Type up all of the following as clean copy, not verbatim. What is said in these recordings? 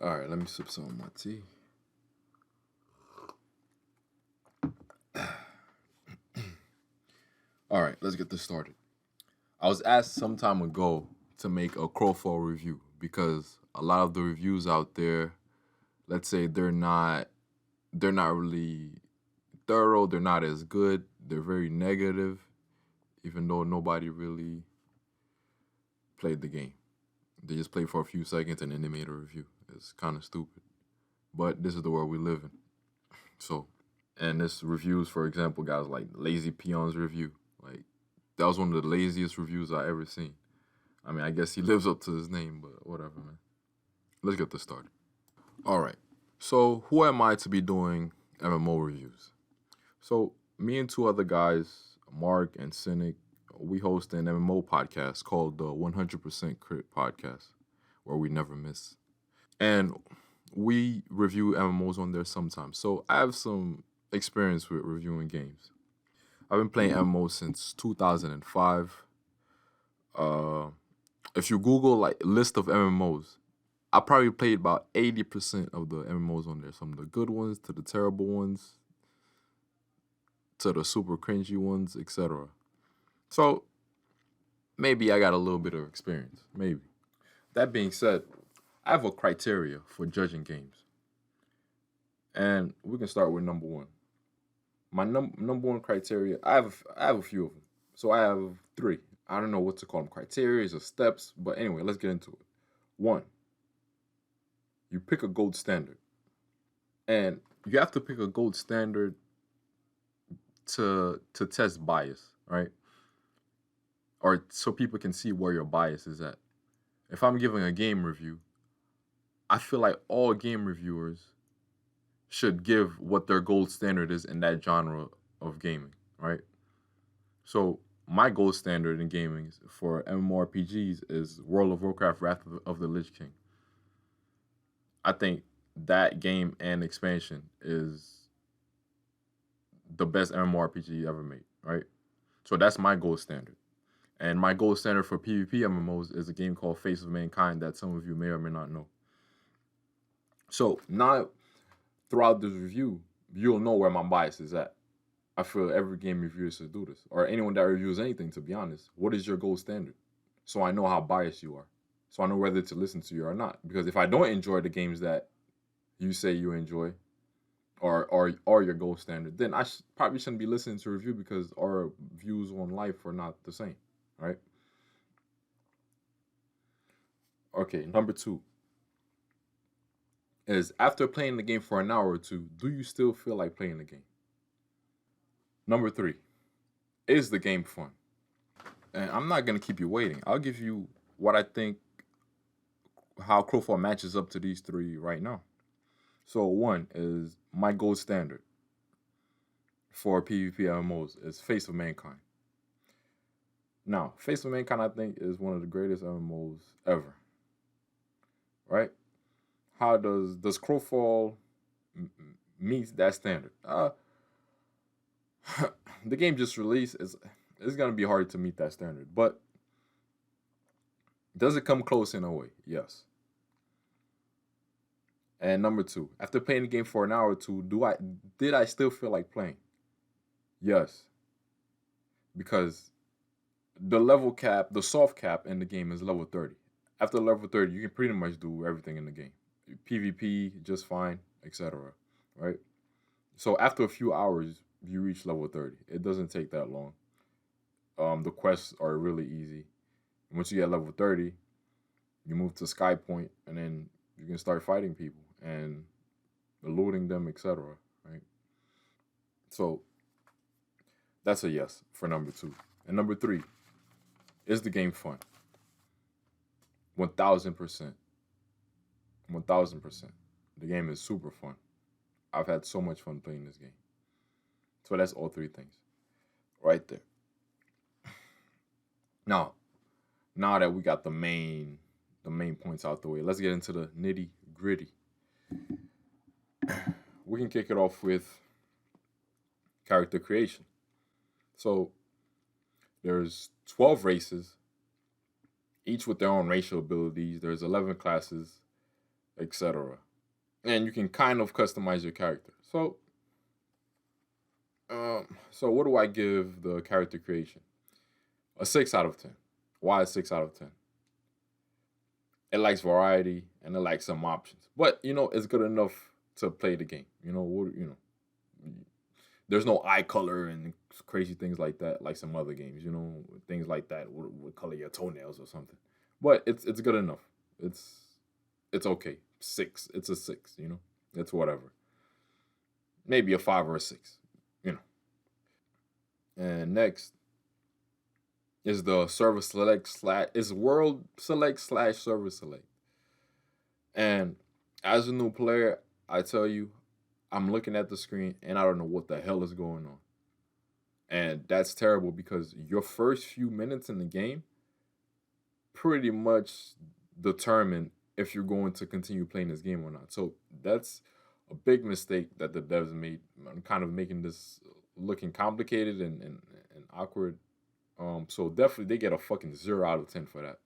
All right, let me sip some of my tea. All right, let's get this started. I was asked some time ago to make a Crowfall review because a lot of the reviews out there, let's say they're not really thorough, they're not as good, they're very negative, even though nobody really played the game. They just played for a few seconds and then they made a review. It's kind of stupid. But this is the world we live in. So, and this reviews, for example, guys like Lazy Peon's review. Like, that was one of the laziest reviews I ever seen. I mean, I guess he lives up to his name, but whatever, man. Let's get this started. All right. So, who am I to be doing MMO reviews? So, me and two other guys, Mark and Cynic, we host an MMO podcast called the 100% Crit Podcast, where we never miss. And we review MMOs on there sometimes. So, I have some experience with reviewing games. I've been playing MMOs since 2005. Uh, if you Google like list of MMOs, I probably played about 80% of the MMOs on there. Some of the good ones to the terrible ones to the super cringy ones, etc. So maybe I got a little bit of experience. Maybe. That being said, I have a criteria for judging games. And we can start with number one. My number one criteria, I have a few of them. So I have three. I don't know what to call them, criteria or steps, but anyway, let's get into it. One, you pick a gold standard. And you have to pick a gold standard to test bias, right? Or so people can see where your bias is at. If I'm giving a game review, I feel like all game reviewers should give what their gold standard is in that genre of gaming, right? So my gold standard in gaming for MMORPGs is World of Warcraft: Wrath of the Lich King. I think that game and expansion is the best MMORPG ever made, right? So that's my gold standard. And my gold standard for PvP MMOs is a game called Face of Mankind that some of you may or may not know. So now, throughout this review, you'll know where my bias is at. I feel every game reviewer should do this, or anyone that reviews anything, to be honest. What is your gold standard? So I know how biased you are. So I know whether to listen to you or not. Because if I don't enjoy the games that you say you enjoy, or your gold standard, then I probably shouldn't be listening to review because our views on life are not the same, right? Okay, number two is after playing the game for an hour or two, do you still feel like playing the game? Number three, is the game fun? And I'm not gonna keep you waiting. I'll give you what I think how Crowfall matches up to these three right now. So one is my gold standard for PvP MMOs is Face of Mankind. Now, Face of Mankind I think is one of the greatest MMOs ever. Right? How does Crowfall meet that standard? The game just released. It's gonna be hard to meet that standard, but does it come close in a way? Yes. And number two, after playing the game for an hour or two, did I still feel like playing? Yes, because the level cap, the soft cap in the game is level 30. After level 30, you can pretty much do everything in the game. PvP just fine, etc. Right? So after a few hours, you reach level 30. It doesn't take that long. The quests are really easy. Once you get level 30, you move to Sky Point, and then you can start fighting people and eluding them, etc. Right? So that's a yes for number two. And number three, is the game fun? 1000%. 1000%. The game is super fun. I've had so much fun playing this game. So that's all three things right there. Now that we got the main points out the way, let's get into the nitty gritty. We can kick it off with character creation. So there's 12 races, each with their own racial abilities. There's 11 classes. etc. And you can kind of customize your character. So what do I give the character creation? A 6 out of 10. Why a 6 out of 10? It likes variety and it likes some options, but it's good enough to play the game. There's no eye color and crazy things like that, like some other games. Things like that would color your toenails or something. But it's good enough. It's okay. Six. It's a six. It's whatever. Maybe a five or a six. You know. And next is the server select slash is world select slash server select. And as a new player, I tell you, I'm looking at the screen and I don't know what the hell is going on. And that's terrible because your first few minutes in the game pretty much determine if you're going to continue playing this game or not. So that's a big mistake that the devs made. I'm kind of making this looking complicated and awkward. So definitely they get a fucking 0 out of 10 for that.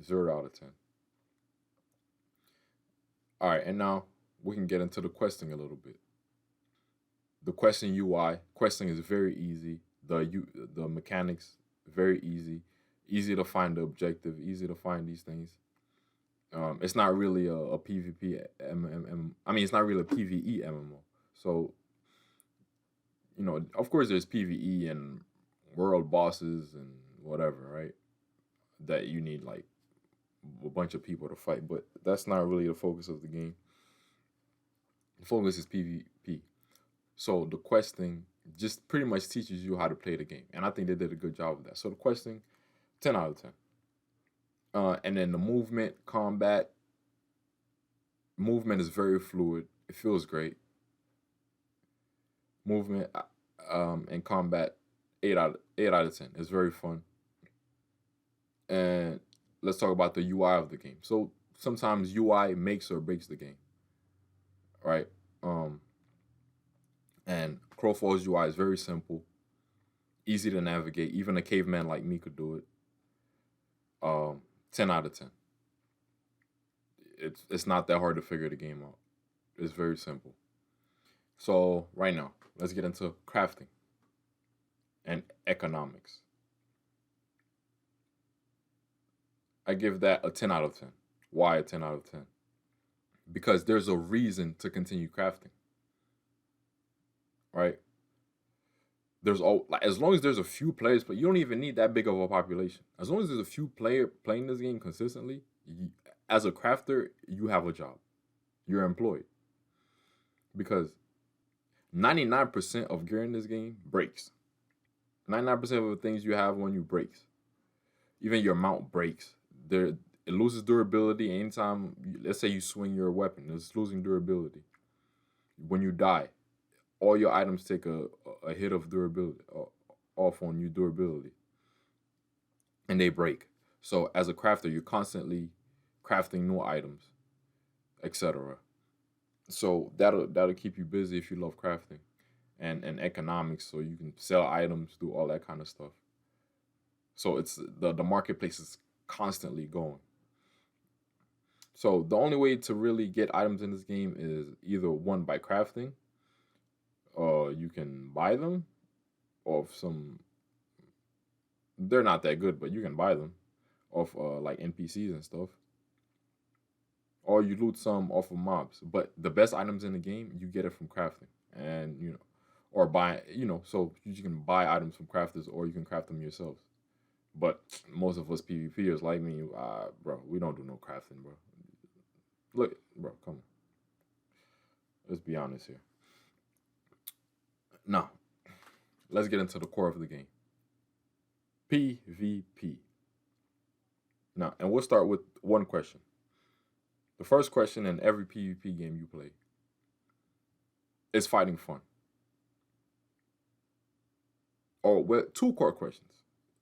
0 out of 10. All right, and now we can get into the questing a little bit. The questing UI, questing is very easy. The mechanics very easy to find the objective, easy to find these things. It's not really a PvP MMO. I mean, it's not really a PvE MMO. So, of course, there's PvE and world bosses and whatever, right? That you need like a bunch of people to fight, but that's not really the focus of the game. The focus is PvP. So the questing just pretty much teaches you how to play the game, and I think they did a good job of that. So the questing, 10 out of 10. And then the movement is very fluid. It feels great. Movement and combat, 8 out of 10. It's very fun. And let's talk about the UI of the game. So sometimes UI makes or breaks the game, right? And Crowfall's UI is very simple, easy to navigate. Even a caveman like me could do it. 10 out of 10. It's not that hard to figure the game out. It's very simple. So right now, let's get into crafting and economics. I give that a 10 out of 10. Why a 10 out of 10? Because there's a reason to continue crafting. Right? As long as there's a few players, but you don't even need that big of a population. As long as there's a few players playing this game consistently, as a crafter, you have a job. You're employed. Because 99% of gear in this game breaks. 99% of the things you have on you breaks. Even your mount breaks. It loses durability anytime. Let's say you swing your weapon, it's losing durability. When you die, all your items take a hit of durability off on your durability, and they break. So as a crafter, you're constantly crafting new items, etc. So that'll keep you busy if you love crafting, and economics. So you can sell items, do all that kind of stuff. So it's the marketplace is constantly going. So the only way to really get items in this game is either one by crafting, or you can buy them off some. They're not that good, but you can buy them off like NPCs and stuff, or you loot some off of mobs. But the best items in the game, you get it from crafting, and or buy. So you can buy items from crafters, or you can craft them yourselves. But most of us PvPers like me, bro, we don't do no crafting, bro. Look, bro, come on. Let's be honest here. Now, let's get into the core of the game. PvP. Now, and we'll start with one question. The first question in every PvP game you play is fighting fun? Or two core questions.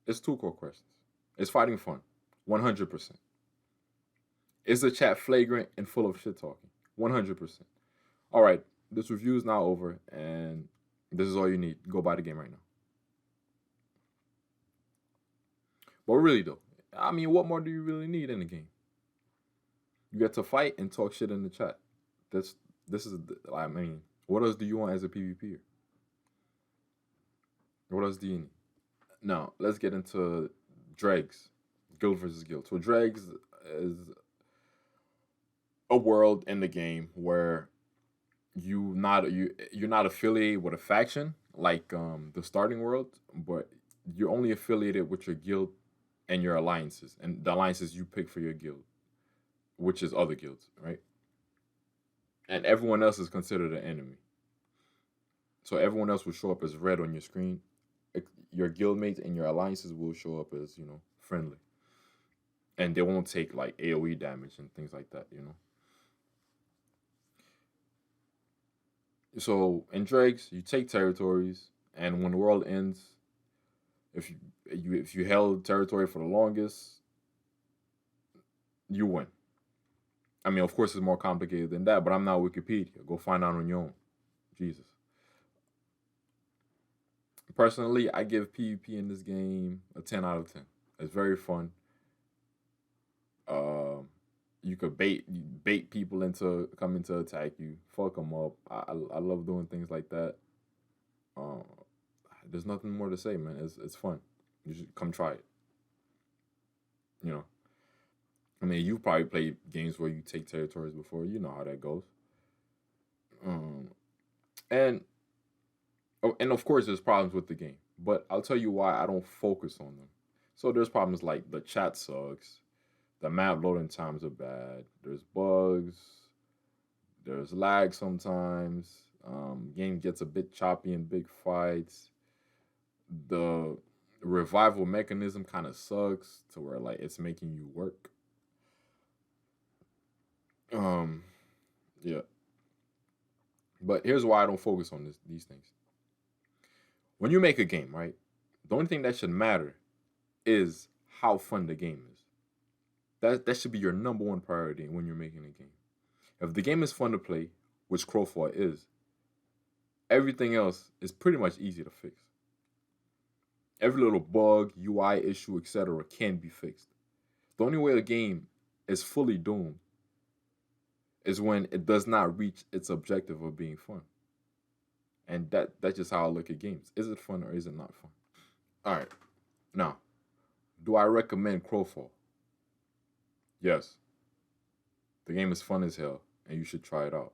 It's two core questions. Is fighting fun? 100%. Is the chat flagrant and full of shit talking? 100%. All right, this review is now over, and this is all you need. Go buy the game right now. But really, though, I mean, what more do you really need in the game? You get to fight and talk shit in the chat. This this is I mean, what else do you want as a PvPer? What else do you need? Now let's get into Dregs, Guild versus Guild. So Dregs is a world in the game where you're not affiliated with a faction like the starting world, but you're only affiliated with your guild and your alliances and the alliances you pick for your guild, which is other guilds, right? And everyone else is considered an enemy. So everyone else will show up as red on your screen. Your guildmates and your alliances will show up as friendly, and they won't take like AOE damage and things like that. So in Drakes, you take territories, and when the world ends, if you held territory for the longest, you win. I mean, of course, it's more complicated than that, but I'm not Wikipedia. Go find out on your own. Jesus. Personally, I give PvP in this game a 10 out of 10. It's very fun. You could bait people into coming to attack you, fuck them up. I love doing things like that. Um, there's nothing more to say, man. It's fun. You should come try it. You know, I mean, you probably played games where you take territories before. You know how that goes. Um, and and of course, there's problems with the game, but I'll tell you why I don't focus on them. So there's problems like the chat sucks, the map loading times are bad, there's bugs, there's lag sometimes. Game gets a bit choppy in big fights. The revival mechanism kind of sucks to where like it's making you work. Um, yeah. But here's why I don't focus on these things. When you make a game, right? The only thing that should matter is how fun the game is. That should be your number one priority when you're making a game. If the game is fun to play, which Crowfall is, everything else is pretty much easy to fix. Every little bug, UI issue, etc., can be fixed. The only way a game is fully doomed is when it does not reach its objective of being fun. And that's just how I look at games. Is it fun or is it not fun? All right. Now, do I recommend Crowfall? Yes. The game is fun as hell, and you should try it out.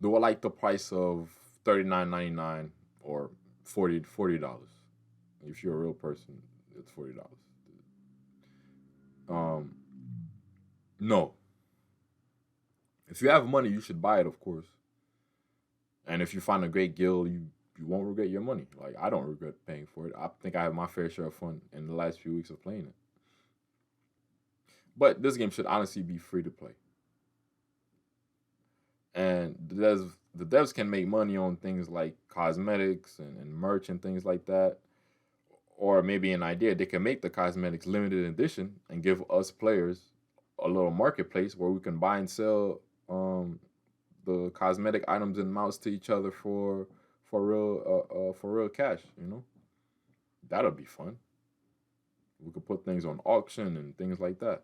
Do I like the price of $39.99 or $40? If you're a real person, it's $40. Um, no. If you have money, you should buy it, of course. And if you find a great guild, you won't regret your money. Like I don't regret paying for it. I think I have my fair share of fun in the last few weeks of playing it. But this game should honestly be free to play. And the devs can make money on things like cosmetics and merch and things like that. Or maybe an idea, they can make the cosmetics limited edition and give us players a little marketplace where we can buy and sell the cosmetic items and mounts to each other for real cash. That'll be fun. We could put things on auction and things like that.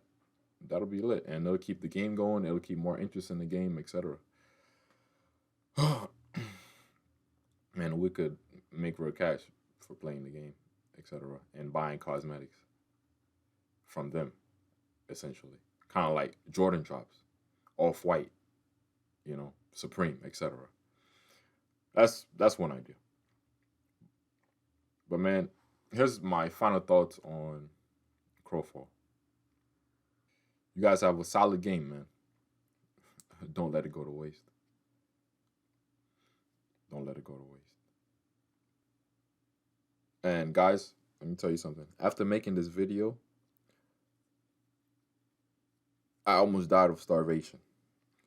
That'll be lit, and it'll keep the game going. It'll keep more interest in the game, etc. And we could make real cash for playing the game, etc. And buying cosmetics from them, essentially, kind of like Jordan drops, Off White, Supreme, etc. That's one idea. But man, here's my final thoughts on Crowfall. You guys have a solid game, man. Don't let it go to waste. Don't let it go to waste. And guys, let me tell you something. After making this video, I almost died of starvation.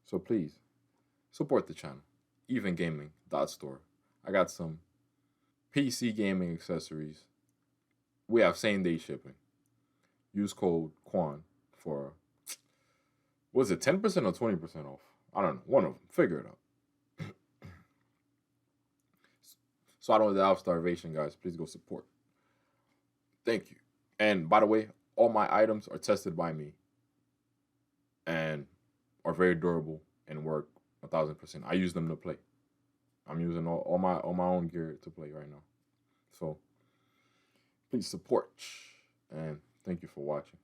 So please, support the channel. Even Gaming Store. I got some PC gaming accessories. We have same day shipping. Use code Quan for, was it 10% or 20% off? I don't know. One of them. Figure it out. So I don't die of starvation, guys. Please go support. Thank you. And by the way, all my items are tested by me. and are very durable and work 1,000%. I use them to play. I'm using all my own gear to play right now. So please support, and thank you for watching.